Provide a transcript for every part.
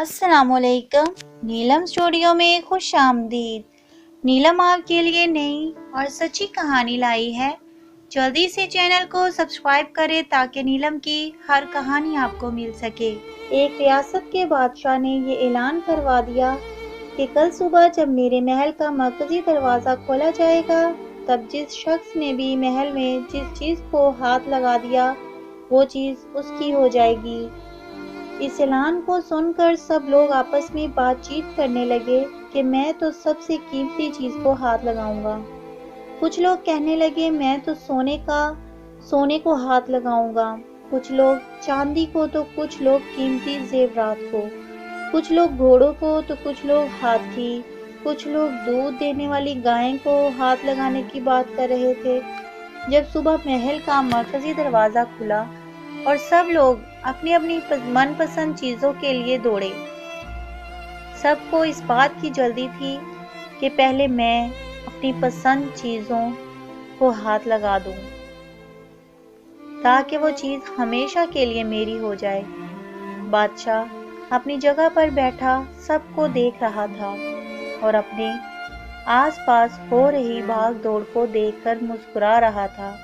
السلام علیکم، نیلم اسٹوڈیو میں خوش آمدید۔ نیلم آپ کے لیے نئی اور سچی کہانی لائی ہے۔ جلدی سے چینل کو سبسکرائب کریں تاکہ نیلم کی ہر کہانی آپ کو مل سکے۔ ایک ریاست کے بادشاہ نے یہ اعلان کروا دیا کہ کل صبح جب میرے محل کا مرکزی دروازہ کھولا جائے گا، تب جس شخص نے بھی محل میں جس چیز کو ہاتھ لگا دیا وہ چیز اس کی ہو جائے گی۔ اس اعلان کو سن کر سب لوگ آپس میں بات چیت کرنے لگے کہ میں تو سب سے قیمتی چیز کو ہاتھ لگاؤں گا۔ کچھ لوگ کہنے لگے میں تو سونے کو ہاتھ لگاؤں گا، کچھ لوگ چاندی کو تو کچھ لوگ قیمتی زیورات کو، کچھ لوگ گھوڑوں کو تو کچھ لوگ ہاتھی، کچھ لوگ دودھ دینے والی گائیں کو ہاتھ لگانے کی بات کر رہے تھے۔ جب صبح محل کا مرکزی دروازہ کھلا اور سب لوگ اپنی اپنی من پسند چیزوں کے لیے دوڑے، سب کو اس بات کی جلدی تھی کہ پہلے میں اپنی پسند چیزوں کو ہاتھ لگا دوں تاکہ وہ چیز ہمیشہ کے لیے میری ہو جائے۔ بادشاہ اپنی جگہ پر بیٹھا سب کو دیکھ رہا تھا اور اپنے آس پاس ہو رہی بھاگ دوڑ کو دیکھ کر مسکرا رہا تھا۔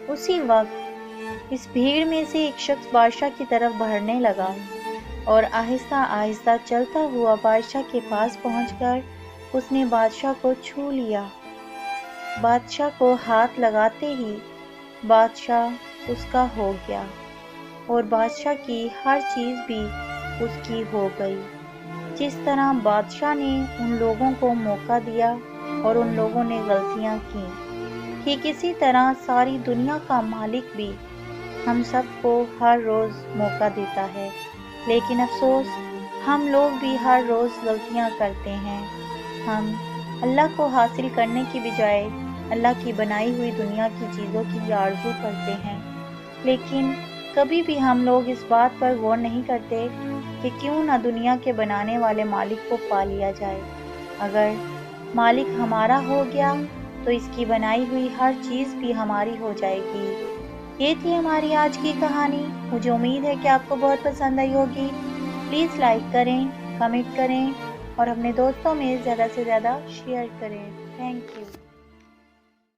اسی وقت اس بھیڑ میں سے ایک شخص بادشاہ کی طرف بڑھنے لگا اور آہستہ آہستہ چلتا ہوا بادشاہ کے پاس پہنچ کر اس نے بادشاہ کو چھو لیا۔ بادشاہ کو ہاتھ لگاتے ہی بادشاہ اس کا ہو گیا اور بادشاہ کی ہر چیز بھی اس کی ہو گئی۔ جس طرح بادشاہ نے ان لوگوں کو موقع دیا اور ان لوگوں نے غلطیاں کیں، ٹھیک اسی طرح ساری دنیا کا مالک بھی ہم سب کو ہر روز موقع دیتا ہے، لیکن افسوس ہم لوگ بھی ہر روز غلطیاں کرتے ہیں۔ ہم اللہ کو حاصل کرنے کی بجائے اللہ کی بنائی ہوئی دنیا کی چیزوں کی آرزو کرتے ہیں، لیکن کبھی بھی ہم لوگ اس بات پر غور نہیں کرتے کہ کیوں نہ دنیا کے بنانے والے مالک کو پا لیا جائے۔ اگر مالک ہمارا ہو گیا تو اس کی بنائی ہوئی ہر چیز بھی ہماری ہو جائے گی۔ یہ تھی ہماری آج کی کہانی۔ مجھے امید ہے کہ آپ کو بہت پسند آئی ہوگی۔ پلیز لائک کریں، کمنٹ کریں اور اپنے دوستوں میں زیادہ سے زیادہ شیئر کریں۔ Thank you.